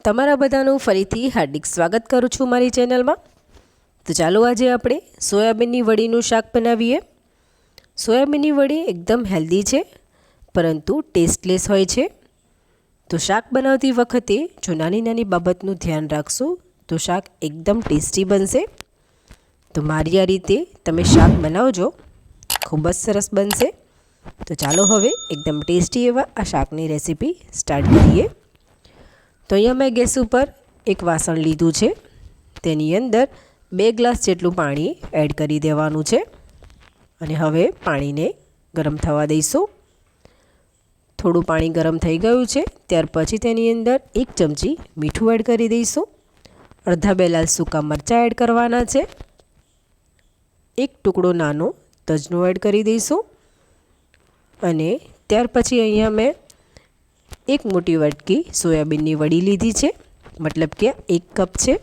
તમારા બધાનું ફરીથી હાર્દિક સ્વાગત કરું છું મારી ચેનલમાં। તો ચાલો આજે આપણે સોયાબીનની વડીનું શાક બનાવીએ। સોયાબીનની વડી એકદમ હેલ્ધી છે પરંતુ ટેસ્ટલેસ હોય છે। તો શાક બનાવતી વખતે જો નાની નાની બાબતનું ધ્યાન રાખશો તો શાક એકદમ ટેસ્ટી બનશે। તો મારી આ રીતે તમે શાક બનાવજો, ખૂબ જ સરસ બનશે। તો ચાલો હવે એકદમ ટેસ્ટી એવા આ શાકની રેસીપી સ્ટાર્ટ કરીએ। તો અહીંયા મેં ગેસ ઉપર એક વાસણ લીધું છે, તેની અંદર 2 ગ્લાસ જેટલું પાણી એડ કરી દેવાનું છે અને હવે પાણીને ગરમ થવા દઈશું। થોડું પાણી ગરમ થઈ ગયું છે ત્યાર પછી તેની અંદર 1 ચમચી મીઠું એડ કરી દઈશું। અડધા બેલાલ સૂકા મરચાં એડ કરવાના છે। 1 ટુકડો નાનો તજનો એડ કરી દઈશું અને ત્યાર પછી અહીંયા મેં 1 મોટી વાટકી સોયાબીનની વડી લીધી છે, મતલબ કે 1 કપ છે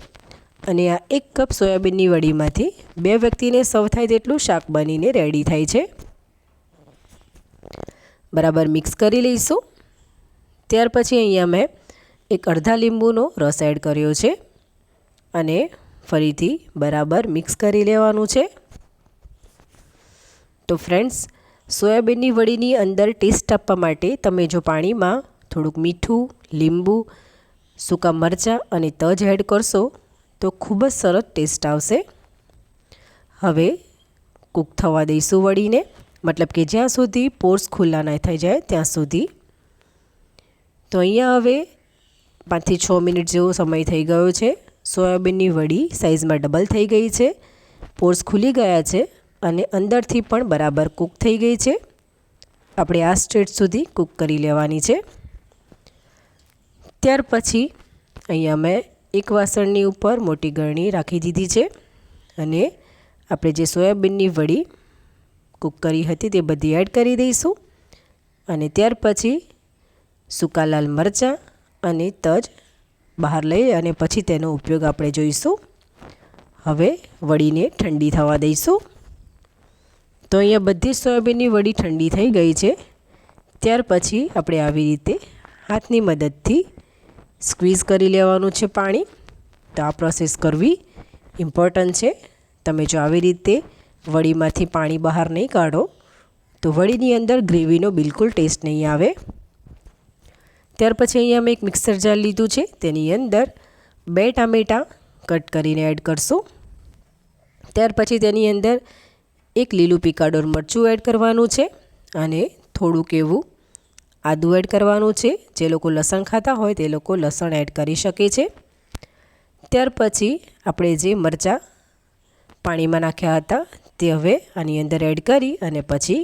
અને આ 1 કપ સોયાબીનની વડીમાંથી 2 વ્યક્તિને સર્વ થાય તેટલું શાક બનીને રેડી થાય છે। બરાબર મિક્સ કરી લઈશું। ત્યાર પછી અહીંયા મેં એક અડધા લીંબુનો રસ એડ કર્યો છે અને ફરીથી બરાબર મિક્સ કરી લેવાનું છે। તો ફ્રેન્ડ્સ, સોયાબીનની વડીની અંદર ટેસ્ટ આપવા માટે તમે જો પાણીમાં થોડુંક મીઠું, લીંબુ, સૂકા મરચાં અને તજ એડ કરશો તો ખૂબ જ સરસ ટેસ્ટ આવશે। હવે કૂક થવા દઈશું વડીને, મતલબ કે જ્યાં સુધી પોર્સ ખુલ્લા ન થઈ જાય ત્યાં સુધી। તો અહીંયા હવે 5 થી 6 મિનિટ જેવો સમય થઈ ગયો છે। સોયાબીનની વડી સાઇઝમાં ડબલ થઈ ગઈ છે, પોર્સ ખુલી ગયા છે અને અંદરથી પણ બરાબર કૂક થઈ ગઈ છે। આપણે આ સ્ટેજ સુધી કૂક કરી લેવાની છે। ત્યાર પછી અહીંયા મેં એક વાસણની ઉપર મોટી ગળણી રાખી દીધી છે અને આપણે જે સોયાબીનની વડી કૂક કરી હતી તે બધી એડ કરી દઈશું અને ત્યાર પછી સૂકા લાલ મરચાં અને તજ બહાર લઈ અને પછી તેનો ઉપયોગ આપણે જોઈશું। હવે વડીને ઠંડી થવા દઈશું। તો અહીંયા બધી સોયાબીનની વડી ઠંડી થઈ ગઈ છે। ત્યાર પછી આપણે આવી રીતે હાથની મદદથી સ્ક્વીઝ કરી લેવાનું છે પાણી। તો આ પ્રોસેસ કરવી ઇમ્પોર્ટન્ટ છે। તમે જો આવી રીતે વડીમાંથી પાણી બહાર નહીં કાઢો તો વડીની અંદર ગ્રેવીનો બિલકુલ ટેસ્ટ નહીં આવે। ત્યાર પછી અહીંયા મેં એક મિક્સર જાર લીધું છે, તેની અંદર 2 ટામેટાં કટ કરીને એડ કરશું। ત્યાર પછી તેની અંદર 1 લીલું પીકાડોર મરચું એડ કરવાનું છે અને થોડુંક એવું આદું એડ કરવાનું છે। જે લોકો લસણ ખાતા હોય તે લોકો લસણ એડ કરી શકે છે। ત્યાર પછી આપણે જે મરચાં પાણીમાં નાખ્યા હતા તે હવે આની અંદર એડ કરી અને પછી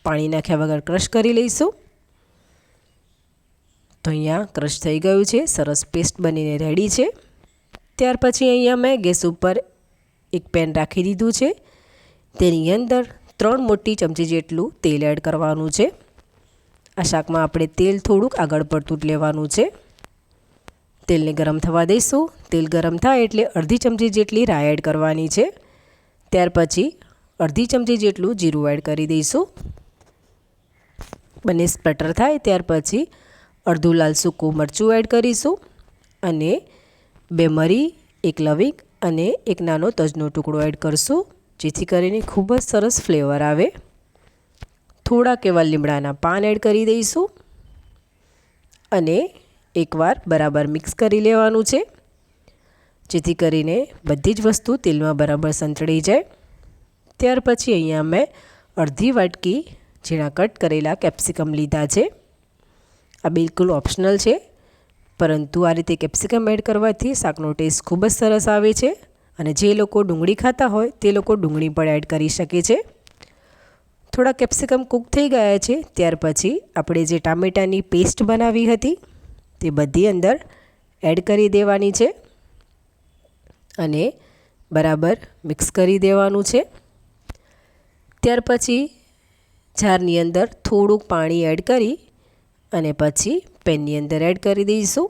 પાણી નાખ્યા વગર ક્રશ કરી લઈશું। તો અહીંયા ક્રશ થઈ ગયું છે, સરસ પેસ્ટ બનીને રેડી છે। ત્યાર પછી અહીંયા મેં ગેસ ઉપર એક પેન રાખી દીધું છે, તેની અંદર 3 મોટી ચમચી જેટલું તેલ એડ કરવાનું છે। આ શાકમાં આપણે તેલ થોડુંક આગળ પડતું જ લેવાનું છે। તેલને ગરમ થવા દઈશું। તેલ ગરમ થાય એટલે અડધી ચમચી જેટલી રાઈ એડ કરવાની છે। ત્યાર પછી અડધી ચમચી જેટલું જીરું એડ કરી દઈશું। બંને સ્પ્લટર થાય ત્યાર પછી અડધું લાલ સૂકું મરચું એડ કરીશું અને 2 મરી, 1 લવિંગ અને 1 નાનો તજનો ટુકડો એડ કરશું, જેથી કરીને ખૂબ જ સરસ ફ્લેવર આવે। થોડાક એવા લીમડાના પાન એડ કરી દઈશું અને એકવાર બરાબર મિક્સ કરી લેવાનું છે, જેથી કરીને બધી જ વસ્તુ તેલમાં બરાબર સંતળાઈ જાય। ત્યાર પછી અહીંયા મેં અડધી વાટકી ઝીણા કટ કરેલા કેપ્સિકમ લીધા છે। આ બિલકુલ ઓપ્શનલ છે, પરંતુ આ રીતે કેપ્સિકમ એડ કરવાથી શાકનો ટેસ્ટ ખૂબ જ સરસ આવે છે અને જે લોકો ડુંગળી ખાતા હોય તે લોકો ડુંગળી પણ એડ કરી શકે છે। થોડા કેપ્સિકમ કૂક થઈ ગયા છે ત્યાર પછી આપણે જે ટામેટાની પેસ્ટ બનાવી હતી તે બધી અંદર એડ કરી દેવાની છે અને બરાબર મિક્સ કરી દેવાનું છે। ત્યાર પછી જારની અંદર થોડુંક પાણી એડ કરી અને પછી પેનની અંદર એડ કરી દઈશું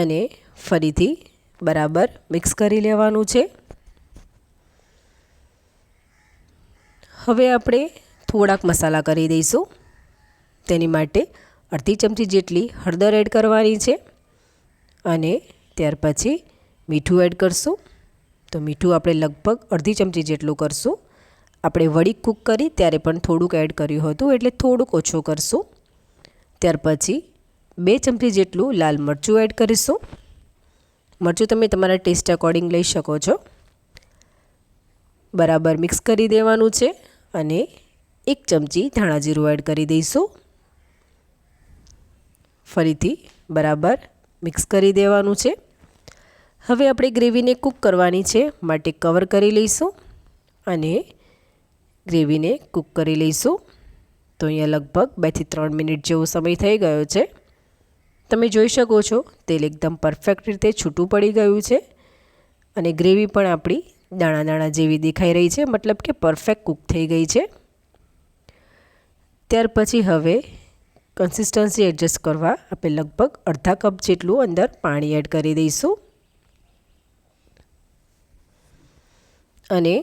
અને ફરીથી બરાબર મિક્સ કરી લેવાનું છે। હવે આપણે થોડાક મસાલા કરી દઈશું। તેની માટે અડધી ચમચી જેટલી હળદર એડ કરવાની છે અને ત્યાર પછી મીઠું એડ કરશું. તો મીઠું આપણે લગભગ અડધી ચમચી જેટલું કરશું. આપણે વડી કૂક કરી ત્યારે પણ થોડુંક એડ કર્યું હતું, એટલે થોડુંક ઓછું કરશું. ત્યાર પછી 2 ચમચી જેટલું લાલ મરચું એડ કરીશું. મરચું તમે તમારા ટેસ્ટ અકોર્ડિંગ લઈ શકો છો. બરાબર મિક્સ કરી દેવાનું છે અને 1 ચમચી ધાણા જીરું એડ કરી દઈશું. ફરીથી બરાબર મિક્સ કરી દેવાનું છે. હવે આપણે ગ્રેવીને કૂક કરવાની છે, માટે કવર કરી લઈશું અને ગ્રેવીને કૂક કરી લઈશું. તો અહીંયા લગભગ 2 થી 3 મિનિટ જેવો સમય થઈ ગયો છે. તમે જોઈ શકો છો તેલ એકદમ પરફેક્ટ રીતે છૂટું પડી ગયું છે અને ગ્રેવી પણ આપણી દાણા દાણા જેવી દેખાઈ રહી છે, મતલબ કે પરફેક્ટ કૂક થઈ ગઈ છે. ત્યાર પછી હવે કન્સિસ્ટન્સી એડજસ્ટ કરવા આપણે લગભગ અડધા કપ જેટલું અંદર પાણી એડ કરી દઈશું અને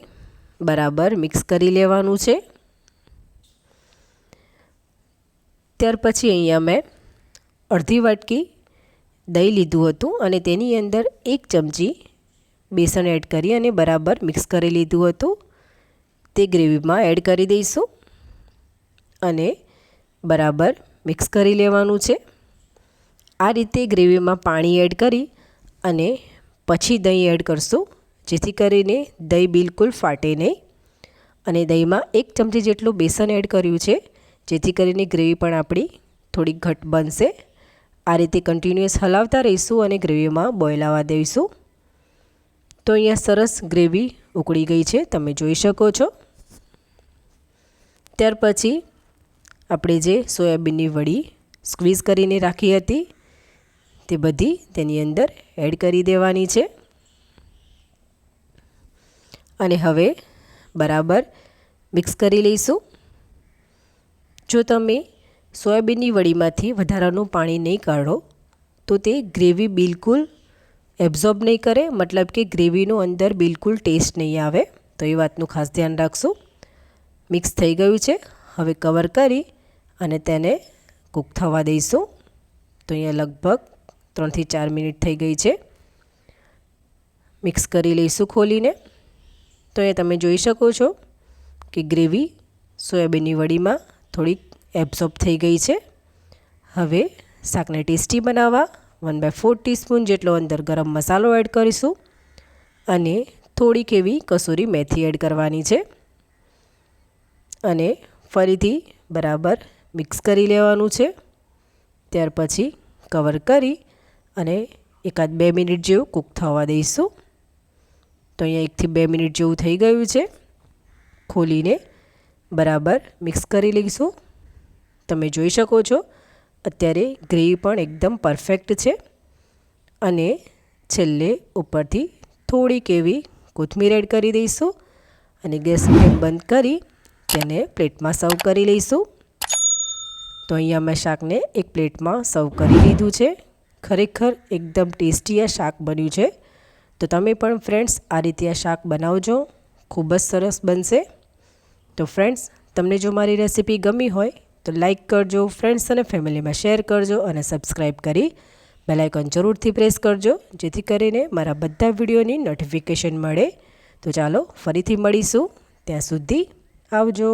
બરાબર મિક્સ કરી લેવાનું છે. ત્યાર પછી અહીંયા મેં અડધી વાટકી દહીં લીધું હતું અને તેની અંદર 1 ચમચી બેસન એડ કરી અને બરાબર મિક્સ કરી લીધું હતું. તે ગ્રેવીમાં એડ કરી દઈશું અને બરાબર મિક્સ કરી લેવાનું છે. આ રીતે ગ્રેવીમાં પાણી એડ કરી અને પછી દહીં એડ કરશું, જેથી કરીને દહીં બિલકુલ ફાટે નહીં. અને દહીંમાં 1 ચમચી જેટલું બેસન એડ કર્યું છે, જેથી કરીને ગ્રેવી પણ આપણી થોડીક ઘટ બનશે. આ રીતે કન્ટિન્યુઅસ હલાવતા રહીશું અને ગ્રેવીમાં બોઇલ આવવા દઈશું. તો અહીંયા સરસ ગ્રેવી ઉકળી ગઈ છે, તમે જોઈ શકો છો. ત્યાર પછી આપણે જે સોયાબીનની વડી સ્ક્વીઝ કરીને રાખી હતી તે બધી તેની અંદર એડ કરી દેવાની છે અને હવે બરાબર મિક્સ કરી લઈશું. જો તમે સોયાબીનની વડીમાંથી વધારાનું પાણી નહીં કાઢો તો તે ગ્રેવી બિલકુલ એબ્ઝોર્બ નહીં કરે, મતલબ કે ગ્રેવીનો અંદર બિલકુલ ટેસ્ટ નહીં આવે. તો એ વાતનું ખાસ ધ્યાન રાખશું. મિક્સ થઈ ગયું છે. હવે કવર કરી અને તેને કૂક થવા દઈશું. તો અહીંયા લગભગ 3 થી 4 મિનિટ થઈ ગઈ છે. મિક્સ કરી લઈશું ખોલીને. તો એ તમે જોઈ શકો છો કે ગ્રેવી સોયાબીનની વડીમાં થોડીક એબ્ઝોર્બ થઈ ગઈ છે. હવે શાકને ટેસ્ટી બનાવવા 1/4 ટીસ્પૂન જેટલો અંદર ગરમ મસાલો એડ કરીશું અને થોડીક એવી કસૂરી મેથી એડ કરવાની છે અને ફરીથી બરાબર મિક્સ કરી લેવાનું છે. ત્યાર પછી કવર કરી અને 1-2 મિનિટ જેવું કૂક થવા દઈશું. તો અહીંયા 1 થી 2 મિનિટ જેવું થઈ ગયું છે. ખોલીને બરાબર મિક્સ કરી લઈશું. તમે જોઈ શકો છો અત્યારે ગ્રેવી પણ એકદમ પરફેક્ટ છે અને છેલ્લે ઉપરથી થોડીક એવી કોથમીર એડ કરી દઈશું અને ગેસ ફ્લેમ બંધ કરી તેને પ્લેટમાં સર્વ કરી લઈશું. તો અહીંયા મેં શાકને એક પ્લેટમાં સર્વ કરી લીધું છે. ખરેખર એકદમ ટેસ્ટી આ શાક બન્યું છે. તો તમે પણ ફ્રેન્ડ્સ આ રીતે આ શાક બનાવજો, ખૂબ જ સરસ બનશે. તો ફ્રેન્ડ્સ તમને જો મારી રેસીપી ગમી હોય તો લાઈક કરજો, ફ્રેન્ડ્સ અને ફેમિલીમાં શેર કરજો અને સબસ્ક્રાઈબ કરી બેલ આઇકન જરૂરથી પ્રેસ કરજો, જેથી કરીને મારા બધા વિડીયોની નોટિફિકેશન મળે. તો ચાલો ફરીથી મળીશું. ત્યાં સુધી આવજો.